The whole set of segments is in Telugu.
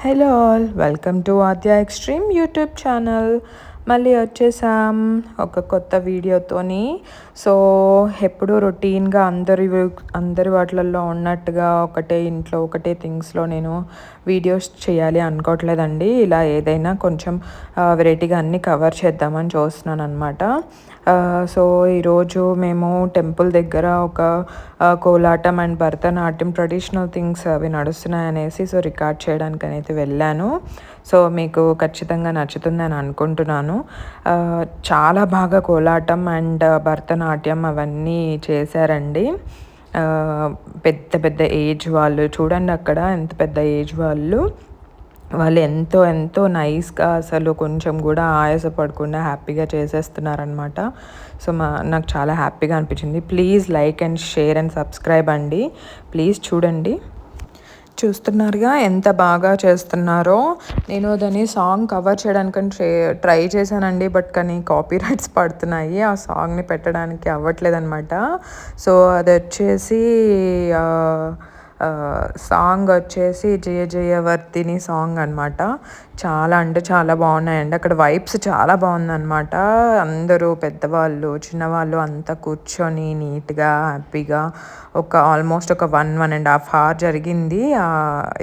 Hello all, welcome to Aadya extreme YouTube channel. మళ్ళీ వచ్చేసాం ఒక కొత్త వీడియోతోని. సో ఎప్పుడు రొటీన్గా అందరి వాటిలలో ఉన్నట్టుగా ఒకటే ఇంట్లో ఒకటే థింగ్స్లో నేను వీడియోస్ చేయాలి అనుకోవట్లేదండి. ఇలా ఏదైనా కొంచెం వెరైటీగా అన్నీ కవర్ చేద్దామని చూస్తున్నాను అనమాట. సో ఈరోజు మేము టెంపుల్ దగ్గర ఒక కోలాటం అండ్ భరతనాట్యం ట్రెడిషనల్ థింగ్స్ అవి నడుస్తున్నాయనేసి సో రికార్డ్ చేయడానికి అయితే వెళ్ళాను. సో మీకు ఖచ్చితంగా నచ్చుతుందని అనుకుంటున్నాను. చాలా బాగా కోలాటం అండ్ భరతనాట్యం అవన్నీ చేశారండి. పెద్ద పెద్ద ఏజ్ వాళ్ళు చూడండి, అక్కడ ఎంత పెద్ద ఏజ్ వాళ్ళు ఎంతో ఎంతో నైస్గా అసలు కొంచెం కూడా ఆయాసపడకుండా హ్యాపీగా చేసేస్తున్నారనమాట. సో నాకు చాలా హ్యాపీగా అనిపించింది. Please like and share and subscribe అండి. ప్లీజ్ చూడండి. చూస్తున్నారుగా ఎంత బాగా చేస్తున్నారో. నేను దాన్ని సాంగ్ కవర్ చేయడానికని ట్రై చేశానండి, బట్ కానీ కాపీ రైట్స్ పడుతున్నాయి. ఆ సాంగ్ని పెట్టడానికి అవ్వట్లేదన్నమాట. సో అది వచ్చేసి సాంగ్ వచ్చేసి జయ జయవర్తిని సాంగ్ అనమాట. చాలా అంటే చాలా బాగున్నాయండి. అక్కడ వైబ్స్ చాలా బాగుందన్నమాట. అందరూ పెద్దవాళ్ళు చిన్నవాళ్ళు అంతా కూర్చొని నీట్గా హ్యాపీగా ఆల్మోస్ట్ ఒక 1.5 hour జరిగింది ఆ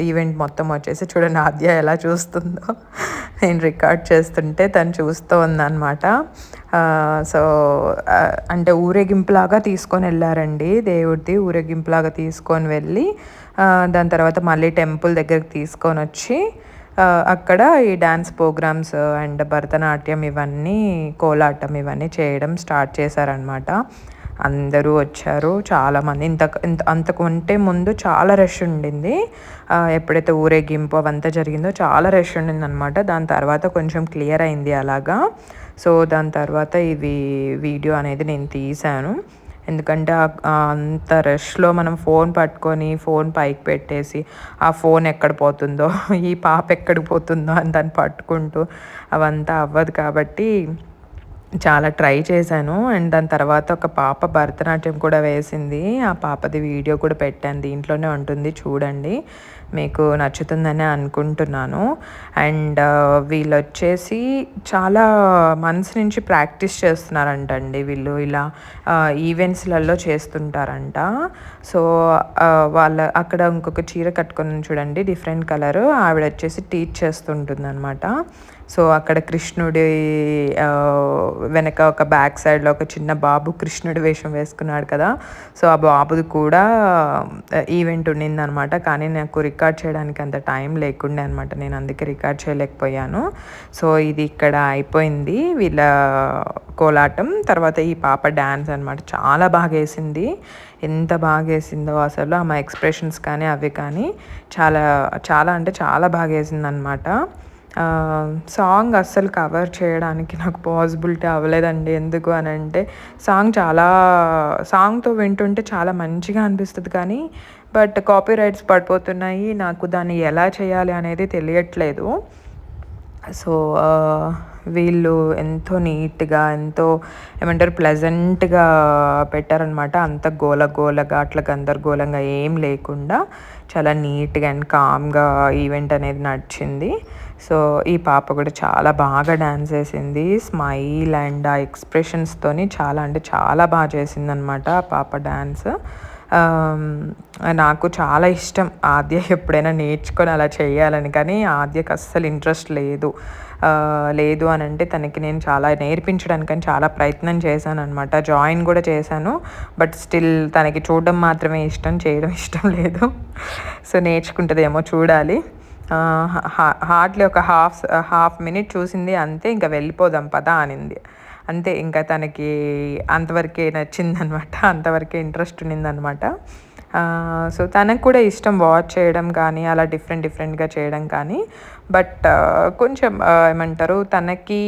ఈవెంట్ మొత్తం. వచ్చేసి చూడండి ఆద్య ఎలా చూస్తుందో. నేను రికార్డ్ చేస్తుంటే తను చూస్తూ ఉందన్నమాట. సో అంటే ఊరేగింపులాగా తీసుకొని వెళ్ళారండి, దేవుడిది ఊరేగింపులాగా తీసుకొని వెళ్ళి దాని తర్వాత మళ్ళీ టెంపుల్ దగ్గరికి తీసుకొని వచ్చి అక్కడ ఈ డ్యాన్స్ ప్రోగ్రామ్స్ అండ్ భరతనాట్యం ఇవన్నీ కోలాటం ఇవన్నీ చేయడం స్టార్ట్ చేశారనమాట. అందరూ వచ్చారు చాలామంది. అంతకంటే ముందు చాలా రష్ ఉండింది. ఎప్పుడైతే ఊరేగింపు అవంతా జరిగిందో చాలా రష్ ఉండిందనమాట. దాని తర్వాత కొంచెం క్లియర్ అయింది అలాగా. సో దాని తర్వాత ఇది వీడియో అనేది నేను తీశాను. ఎందుకంటే అంత రష్లో మనం ఫోన్ పట్టుకొని ఫోన్ పైకి పెట్టేసి ఆ ఫోన్ ఎక్కడ పోతుందో ఈ పాప ఎక్కడికి పోతుందో అని దాన్ని పట్టుకుంటూ అవంతా అవ్వదు కాబట్టి చాలా ట్రై చేశాను. అండ్ దాని తర్వాత ఒక పాప భరతనాట్యం కూడా వేసింది. ఆ పాపది వీడియో కూడా పెట్టాను, దీంట్లోనే ఉంటుంది, చూడండి. మీకు నచ్చుతుందని అనుకుంటున్నాను. అండ్ వీళ్ళు వచ్చేసి చాలా మంత్స్ నుంచి ప్రాక్టీస్ చేస్తున్నారంటండి. వీళ్ళు ఇలా ఈవెంట్స్లలో చేస్తుంటారంట. సో అక్కడ ఇంకొక చీర కట్టుకొని చూడండి, డిఫరెంట్ కలర్, ఆవిడ వచ్చేసి టీచ్ చేస్తుంటుంది అనమాట. సో అక్కడ కృష్ణుడి వెనక ఒక బ్యాక్ సైడ్లో ఒక చిన్న బాబు కృష్ణుడి వేషం వేసుకున్నాడు కదా. సో ఆ బాబుది కూడా ఈవెంట్ ఉండిందనమాట. కానీ నాకు రికార్డ్ చేయడానికి అంత టైం లేకుండే అనమాట, నేను అందుకే రికార్డ్ చేయలేకపోయాను. సో ఇది ఇక్కడ అయిపోయింది వీళ్ళ కోలాటం. తర్వాత ఈ పాప డ్యాన్స్ అనమాట, చాలా బాగా వేసింది. ఎంత బాగా వేసిందో అసలు ఆమె ఎక్స్ప్రెషన్స్ కానీ అవి కానీ చాలా చాలా అంటే చాలా బాగా వేసిందనమాట. సాంగ్ అస్సలు కవర్ చేయడానికి నాకు పాసిబిలిటీ అవ్వలేదండి. ఎందుకు అని అంటే సాంగ్తో వింటుంటే చాలా మంచిగా అనిపిస్తుంది, కానీ బట్ కాపీ రైట్స్ పడిపోతున్నాయి. నాకు దాన్ని ఎలా చేయాలి అనేది తెలియట్లేదు. సో వీళ్ళు ఎంతో నీట్గా ఎంతో ఏమంటారు ప్లెజెంట్గా పెట్టారనమాట. అంత గోలగా అట్లా గందరగోళంగా ఏం లేకుండా చాలా నీట్గా అండ్ కామ్గా ఈవెంట్ అనేది నడిచింది. సో ఈ పాప కూడా చాలా బాగా డ్యాన్స్ చేసింది. స్మైల్ అండ్ ఆ ఎక్స్ప్రెషన్స్తోని చాలా అంటే చాలా బాగా చేసిందనమాట ఆ పాప డ్యాన్స్. నాకు చాలా ఇష్టం ఆద్య ఎప్పుడైనా నేర్చుకొని అలా చేయాలని, కానీ ఆద్యకు అస్సలు ఇంట్రెస్ట్ లేదు అని అంటే తనకి నేను చాలా నేర్పించడానికని చాలా ప్రయత్నం చేశాను అనమాట. జాయిన్ కూడా చేశాను, బట్ స్టిల్ తనకి చూడడం మాత్రమే ఇష్టం, చేయడం ఇష్టం లేదు. సో నేర్చుకుంటుందేమో చూడాలి. హార్డ్లీ ఒక హాఫ్ మినిట్ చూసింది అంతే, ఇంకా వెళ్ళిపోదాం పదా అనింది అంతే. ఇంకా తనకి అంతవరకే నచ్చిందనమాట, అంతవరకే ఇంట్రెస్ట్ ఉన్నిందనమాట. సో తనకు కూడా ఇష్టం వాచ్ చేయడం కానీ అలా డిఫరెంట్గా చేయడం కానీ. బట్ కొంచెం ఏమంటారు తనకి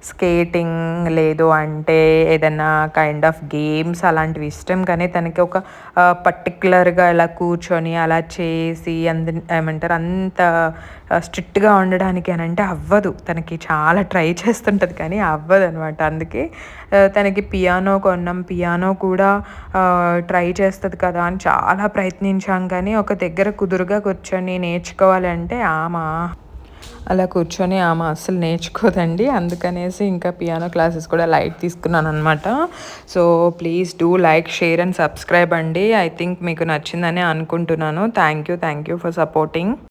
స్కేటింగ్ లేదు అంటే ఏదైనా కైండ్ ఆఫ్ గేమ్స్ అలాంటివి ఇష్టం, కానీ తనకి ఒక పర్టికులర్గా ఇలా కూర్చొని అలా చేసి ఏమంటారు అంత స్ట్రిక్ట్గా ఉండడానికి అని అంటే అవ్వదు. తనకి చాలా ట్రై చేస్తుంటుంది కానీ అవ్వదు అనమాట. అందుకే తనకి పియానో కొన్నాం. పియానో కూడా ట్రై చేస్తది కదా అని చాలా ప్రయత్నించాం కానీ, ఒక దగ్గర కుదురుగా కూర్చొని నేర్చుకోవాలంటే అలా కూర్చొని ఆమె అస్సలు నేర్చుకోదండి. అందుకనేసి ఇంకా పియానో క్లాసెస్ కూడా లైట్ తీసుకున్నాననమాట. So please do like, share and subscribe అండి. ఐ థింక్ మీకు నచ్చిందని అనుకుంటున్నాను. Thank you for supporting.